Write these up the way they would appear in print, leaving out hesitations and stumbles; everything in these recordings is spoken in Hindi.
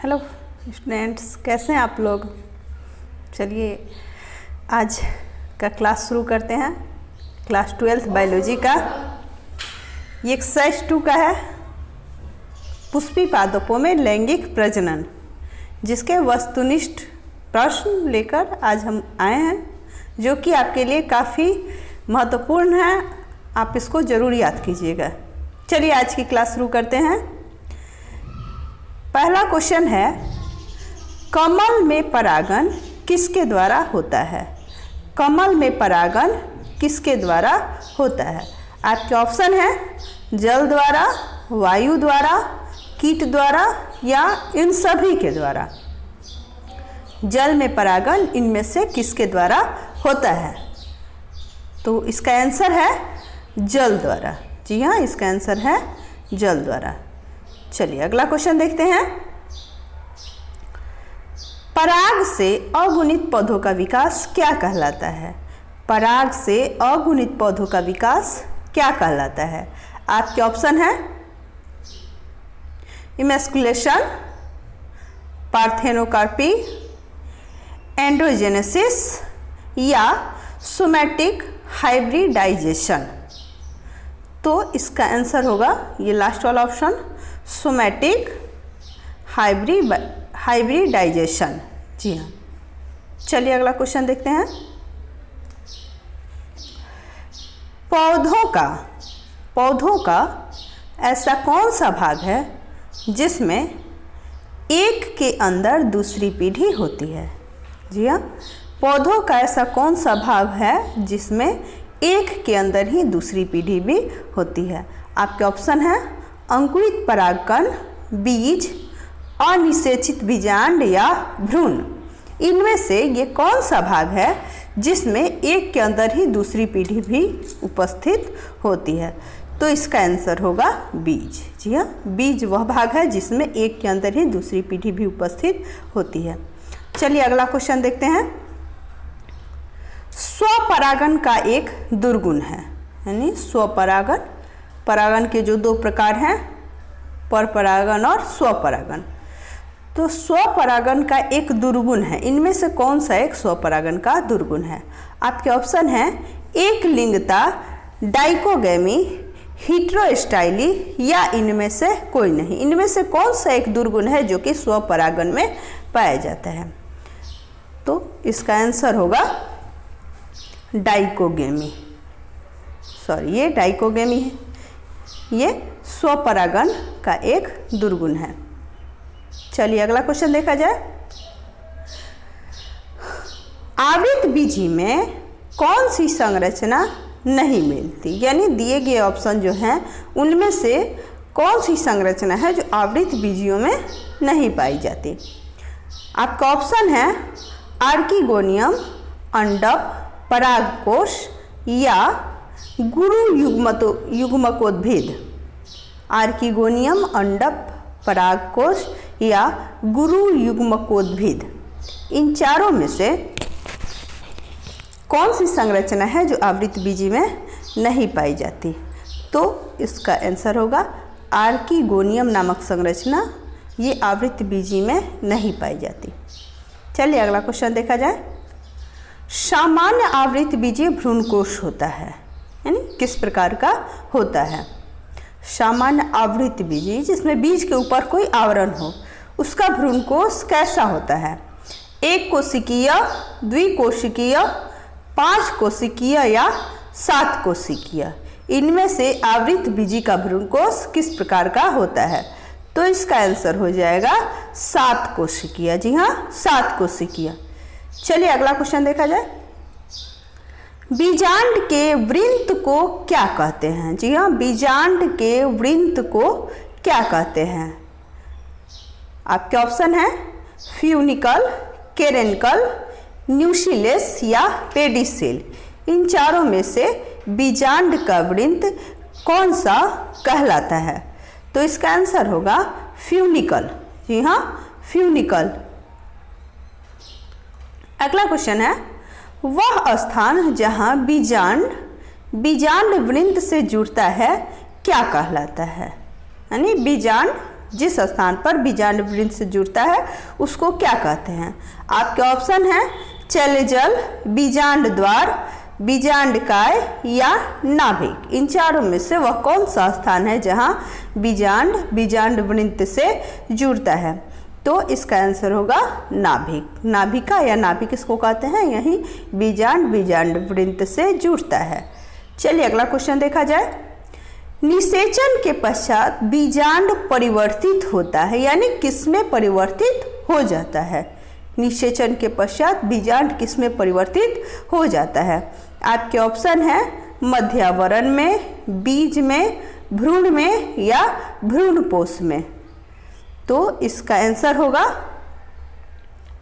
हेलो स्टूडेंट्स, कैसे हैं आप लोग। चलिए आज का क्लास शुरू करते हैं। क्लास 12 बायोलॉजी का ये एक्सरसाइज 2 का है। पुष्पी पादपों में लैंगिक प्रजनन, जिसके वस्तुनिष्ठ प्रश्न लेकर आज हम आए हैं, जो कि आपके लिए काफ़ी महत्वपूर्ण है। आप इसको ज़रूर याद कीजिएगा। चलिए आज की क्लास शुरू करते हैं। पहला क्वेश्चन है, कमल में परागण किसके द्वारा होता है। कमल में परागण किसके द्वारा होता है। आपके ऑप्शन है जल द्वारा, वायु द्वारा, कीट द्वारा या इन सभी के द्वारा। जल में परागण इनमें से किसके द्वारा होता है। तो इसका आंसर है जल द्वारा। जी हाँ, इसका आंसर है जल द्वारा। चलिए अगला क्वेश्चन देखते हैं। पराग से अगुणित पौधों का विकास क्या कहलाता है। पराग से अगुणित पौधों का विकास क्या कहलाता है। आपके ऑप्शन है इमैस्कुलेशन, पार्थेनोकार्पी, एंड्रोजेनेसिस या सोमैटिक हाइब्रिडाइजेशन। तो इसका आंसर होगा ये लास्ट वाला ऑप्शन, सोमैटिक हाइब्रिडाइजेशन। जी हाँ। चलिए अगला क्वेश्चन देखते हैं। पौधों का ऐसा कौन सा भाग है जिसमें एक के अंदर दूसरी पीढ़ी होती है। जी हाँ, पौधों का ऐसा कौन सा भाग है जिसमें एक के अंदर ही दूसरी पीढ़ी भी होती है। आपके ऑप्शन है अंकुरित परागकण, बीज, अनिषेचित बीजांड या भ्रूण। इनमें से ये कौन सा भाग है जिसमें एक के अंदर ही दूसरी पीढ़ी भी उपस्थित होती है। तो इसका आंसर होगा बीज। जी हाँ, बीज वह भाग है जिसमें एक के अंदर ही दूसरी पीढ़ी भी उपस्थित होती है। चलिए अगला क्वेश्चन देखते हैं। स्वपरागण का एक दुर्गुण है, यानी स्वपरागण। परागण के जो दो प्रकार हैं, परपरागण और स्वपरागण। तो स्वपरागण का एक दुर्गुण है। इनमें से कौन सा एक स्वपरागण का दुर्गुण है। आपके ऑप्शन है एक लिंगता, डाइकोगेमी, हीटेरोस्टाइली या इनमें से कोई नहीं। इनमें से कौन सा एक दुर्गुण है जो कि स्वपरागण में पाया जाता है। तो इसका आंसर होगा डाइकोगेमी। सॉरी, ये डाइकोगेमी है। ये स्वपरागण का एक दुर्गुण है। चलिए अगला क्वेश्चन देखा जाए। आवृत बीजी में कौन सी संरचना नहीं मिलती। यानी दिए गए ऑप्शन जो हैं उनमें से कौन सी संरचना है जो आवृत बीजियों में नहीं पाई जाती। आपका ऑप्शन है आर्किगोनियम, अंडक, परागकोश या गुरु युग्मकोद्भिद। आर्किगोनियम, अंडक, परागकोश या गुरु युग्मकोद्भिद। इन चारों में से कौन सी संरचना है जो आवृत बीजी में नहीं पाई जाती। तो इसका आंसर होगा आर्किगोनियम नामक संरचना। ये आवृत बीजी में नहीं पाई जाती। चलिए अगला क्वेश्चन देखा जाए। सामान्य आवृत बीजीय भ्रूणकोश होता है, यानी किस प्रकार का होता है। सामान्य आवृत बीजी जिसमें बीज के ऊपर कोई आवरण हो, उसका भ्रूणकोश कैसा होता है। एक कोशिकीय, द्विकोशिकीय, 5 कोशिकीय या 7 कोशिकीय। इनमें से आवृत बीजी का भ्रूणकोश किस प्रकार का होता है। तो इसका आंसर हो जाएगा 7 कोशिकीय। जी हाँ, 7 कोशिकीय। चलिए अगला क्वेश्चन देखा जाए। बीजांड के वृंत को क्या कहते हैं। जी हाँ, बीजांड के वृंत को क्या कहते हैं। आपके ऑप्शन है फ्यूनिकल, केरेनिकल, न्यूसिलेस या पेडिसेल। इन चारों में से बीजांड का वृंत कौन सा कहलाता है। तो इसका आंसर होगा फ्यूनिकल। जी हाँ, फ्यूनिकल। अगला क्वेश्चन है, वह स्थान जहां बीजांड वृंत से जुड़ता है क्या कहलाता है। यानी बीजांड जिस स्थान पर बीजांड वृंत से जुड़ता है उसको क्या कहते हैं? आपके ऑप्शन है चैलेजल, बीजांड द्वार, बीजांडकाय या नाभिक। इन चारों में से वह कौन सा स्थान है जहां बीजांड वृंत से जुड़ता है? तो इसका आंसर होगा नाभिक। नाभिका या नाभिक इसको कहते हैं, यही बीजांड वृंत से जुड़ता है। चलिए अगला क्वेश्चन देखा जाए। निषेचन के पश्चात बीजांड परिवर्तित होता है, यानी किसमें परिवर्तित हो जाता है? निषेचन के पश्चात बीजांड किसमें परिवर्तित हो जाता है? आपके ऑप्शन है मध्यावरण में, बीज में, भ्रूण में या भ्रूणपोष में। तो इसका आंसर होगा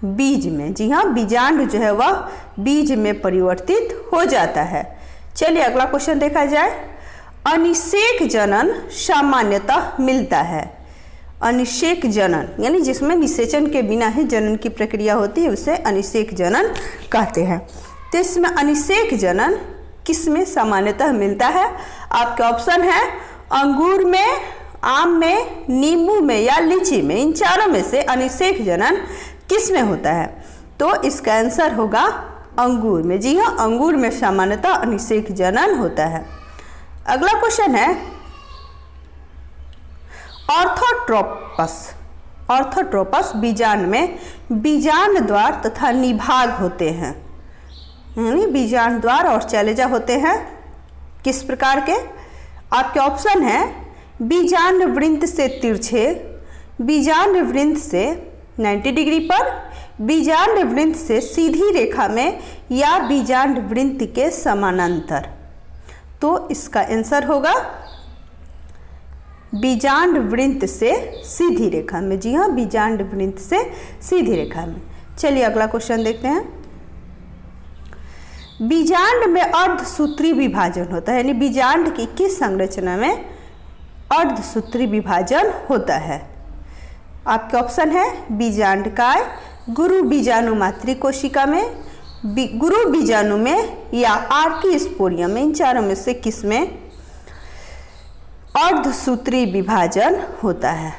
बीज में। जी हाँ, बीजांड जो है वह बीज में परिवर्तित हो जाता है। चलिए अगला क्वेश्चन देखा जाए। अनिषेक जनन सामान्यतः मिलता है। अनिषेक जनन यानी जिसमें निषेचन के बिना ही जनन की प्रक्रिया होती है उसे अनिषेक जनन कहते हैं। तो इसमें अनिषेक जनन किसमें सामान्यतः मिलता है? आपके ऑप्शन है अंगूर में, आम में, नींबू में या लीची में। इन चारों में से अनिषेक जनन किस में होता है? तो इसका आंसर होगा अंगूर में। जी हाँ, अंगूर में सामान्यतः अनिषेक जनन होता है। अगला क्वेश्चन है ऑर्थोट्रोपस बीजांड में बीजांड द्वार तथा निभाग होते हैं, यानी बीजांड द्वार और चैलेजा होते हैं। किस प्रकार के? आपके ऑप्शन है बीजांड वृंत से तिरछे, बीजांड वृंत से 90 डिग्री पर, बीजांड वृंत से सीधी रेखा में या बीजांड वृंत के समानांतर। तो इसका आंसर होगा बीजांड वृंत से सीधी रेखा में। जी हाँ, बीजांड वृंत से सीधी रेखा में। चलिए अगला क्वेश्चन देखते हैं। बीजांड में अर्धसूत्री विभाजन होता है, यानी बीजांड की किस संरचना में अर्धसूत्री विभाजन होता है? आपके ऑप्शन है बीजांडकाय, गुरु बीजाणु मातृ कोशिका में, गुरु बीजाणु में या आर्की स्पोरियम में। इन चारों में से किस में अर्धसूत्री विभाजन होता है?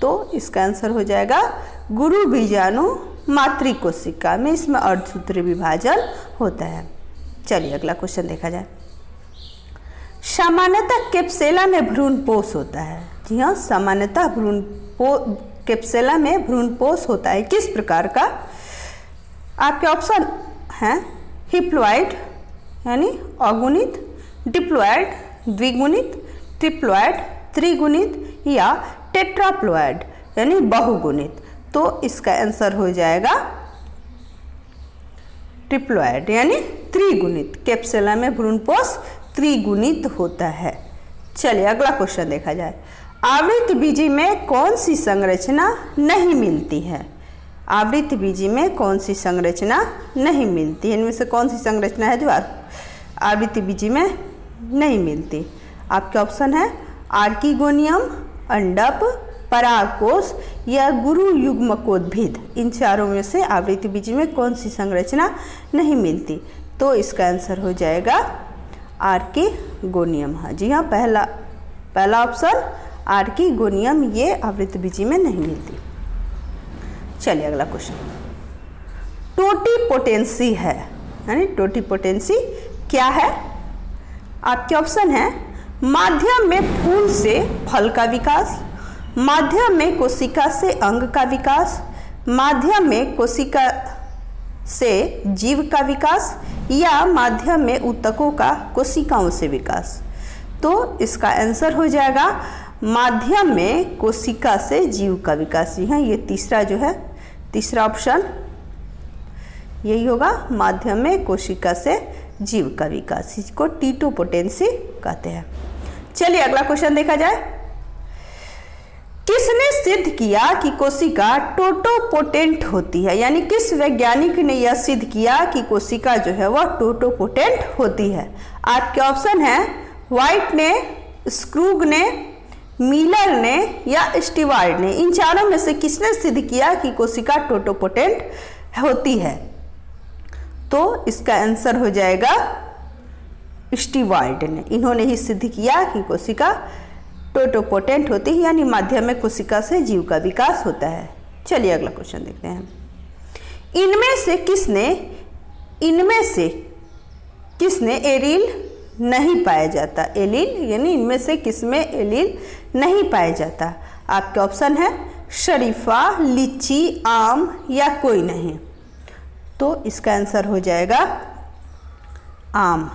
तो इसका आंसर हो जाएगा गुरु बीजाणु मातृ कोशिका में, इसमें अर्धसूत्री विभाजन होता है। चलिए अगला क्वेश्चन देखा जाए। सामान्यतः कैप्सेला में भ्रूणपोष होता है। जी हाँ, सामान्यतः कैप्सेला में भ्रूणपोष होता है। किस प्रकार का? आपके ऑप्शन हैं हिप्लॉइड यानी अगुणित, डिप्लॉइड द्विगुणित, ट्रिप्लॉइड त्रिगुणित या टेट्राप्लॉइड यानी बहुगुणित। तो इसका आंसर हो जाएगा ट्रिप्लॉइड यानी त्रिगुणित। कैप्सुला में भ्रूणपोष त्रिगुणित होता है। चलिए अगला क्वेश्चन देखा जाए। आवृत बीजी में कौन सी संरचना नहीं मिलती है? आवृत बीजी में कौन सी संरचना नहीं मिलती है? इनमें से कौन सी संरचना है जो आवृत बीजी में नहीं मिलती? आपके ऑप्शन है आर्कीगोनियम, अंडप, परागकोश या गुरु युग्मकोद्भिद। इन चारों में से आवृत बीजी में कौन सी संरचना नहीं मिलती? तो इसका आंसर हो जाएगा आर्कीगोनियम। हाँ जी हाँ, पहला ऑप्शन आर्कीगोनियम, ये आवृत बीजी में नहीं मिलती। चलिए अगला क्वेश्चन। टोटीपोटेंसी है, यानी टोटीपोटेंसी क्या है? आपके ऑप्शन है माध्यम में फूल से फल का विकास, माध्यम में कोशिका से अंग का विकास, माध्यम में कोशिका से जीव का विकास या माध्यम में ऊतकों का कोशिकाओं से विकास। तो इसका आंसर हो जाएगा माध्यम में कोशिका से जीव का विकास। जी हाँ, ये तीसरा जो है, तीसरा ऑप्शन यही होगा, माध्यम में कोशिका से जीव का विकास। इसको टीटोपोटेंसी कहते हैं। चलिए अगला क्वेश्चन देखा जाए। किसने सिद्ध किया कि कोशिका टोटोपोटेंट होती है? यानी किस वैज्ञानिक ने यह सिद्ध किया कि कोशिका जो है वह टोटोपोटेंट होती है? आपके ऑप्शन है व्हाइट ने, स्क्रूग ने, मिलर ने या स्टीवार्ड ने। इन चारों में से किसने सिद्ध किया कि कोशिका टोटोपोटेंट होती है? तो इसका आंसर हो जाएगा स्टीवार्ड ने। इन्होंने ही सिद्ध किया कि कोशिका टोटोपोटेंट होती है, यानी माध्यमिक कोशिका से जीव का विकास होता है। चलिए अगला क्वेश्चन देखते हैं। इनमें से किसने एलील नहीं पाया जाता? एलील यानी इनमें से किसमें एलील नहीं पाया जाता? आपके ऑप्शन है शरीफा, लीची, आम या कोई नहीं। तो इसका आंसर हो जाएगा आम।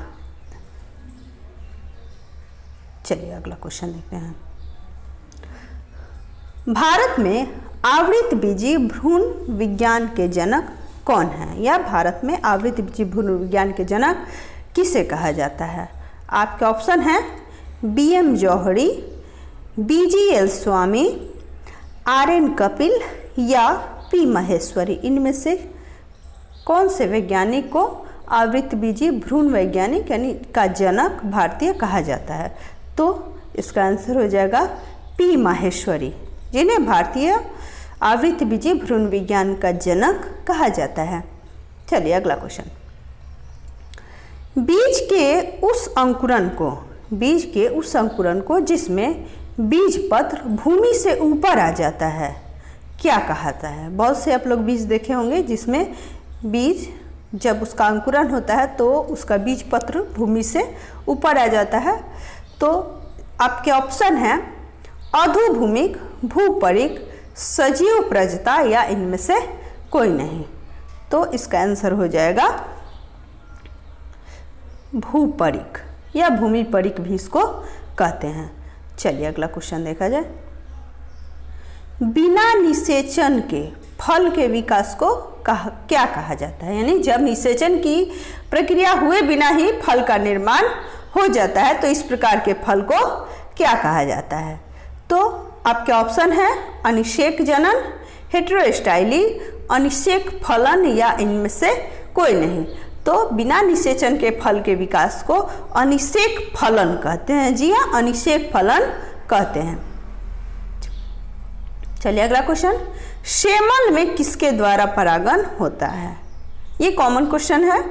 चलिए अगला क्वेश्चन देखते हैं। भारत में आवृतबीजी भ्रूण विज्ञान के जनक कौन है? या भारत में आवृतबीजी भ्रूण विज्ञान के जनक किसे कहा जाता है? आपके ऑप्शन है BM जौहरी, BGL स्वामी, RN कपिल या P महेश्वरी। इनमें से कौन से वैज्ञानिक को आवृतबीजी भ्रूण वैज्ञानिक यानी का जनक भारतीय कहा जाता है? तो इसका आंसर हो जाएगा P माहेश्वरी, जिन्हें भारतीय आवृतबीजी भ्रूण विज्ञान का जनक कहा जाता है। चलिए अगला क्वेश्चन। बीज के उस अंकुरन को जिसमें बीज पत्र भूमि से ऊपर आ जाता है क्या कहता है? बहुत से आप लोग बीज देखे होंगे जिसमें बीज जब उसका अंकुरन होता है तो उसका बीज पत्र भूमि से ऊपर आ जाता है। तो आपके ऑप्शन है अधोभूमिक, भूपरिक, सजीव प्रजता या इनमें से कोई नहीं। तो इसका आंसर हो जाएगा भूपरिक या भूमि परिक भी इसको कहते हैं। चलिए अगला क्वेश्चन देखा जाए। बिना निषेचन के फल के विकास को क्या कहा जाता है? यानी जब निषेचन की प्रक्रिया हुए बिना ही फल का निर्माण हो जाता है तो इस प्रकार के फल को क्या कहा जाता है? तो आपके ऑप्शन है अनिषेक जनन, हेटेरोस्टाइली, अनिषेक फलन या इनमें से कोई नहीं। तो बिना निषेचन के फल के विकास को अनिषेक फलन कहते हैं। जी हाँ, अनिषेक फलन कहते हैं। चलिए अगला क्वेश्चन। सेमल में किसके द्वारा परागण होता है? ये कॉमन क्वेश्चन है।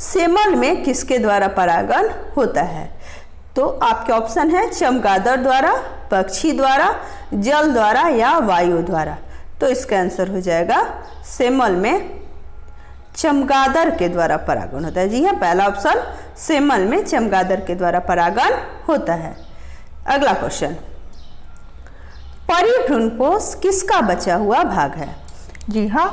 सेमल में किसके द्वारा परागण होता है? तो आपके ऑप्शन है चमगादड़ द्वारा, पक्षी द्वारा, जल द्वारा या वायु द्वारा। तो इसका आंसर हो जाएगा सेमल में चमगादड़ के द्वारा परागण होता है। जी हाँ, पहला ऑप्शन सेमल में चमगादड़ के द्वारा परागण होता है। अगला क्वेश्चन। परिभ्रूणपोष किसका बचा हुआ भाग है? जी हाँ,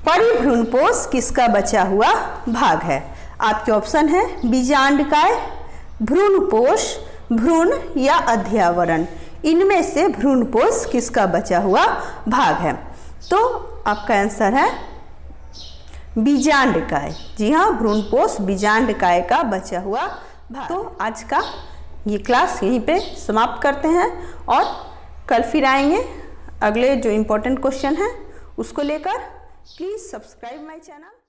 परिभ्रूणपोष किसका बचा हुआ भाग है? आपके ऑप्शन है बीजांडकाय, भ्रूणपोष, भ्रूण या अध्यावरण। इनमें से भ्रूणपोष किसका बचा हुआ भाग है? तो आपका आंसर है बीजांडकाय। जी हाँ, भ्रूणपोष बीजांडकाय का बचा हुआ भाग। तो आज का ये क्लास यहीं पे समाप्त करते हैं और कल फिर आएंगे अगले जो इम्पोर्टेंट क्वेश्चन है उसको लेकर। Please subscribe my channel.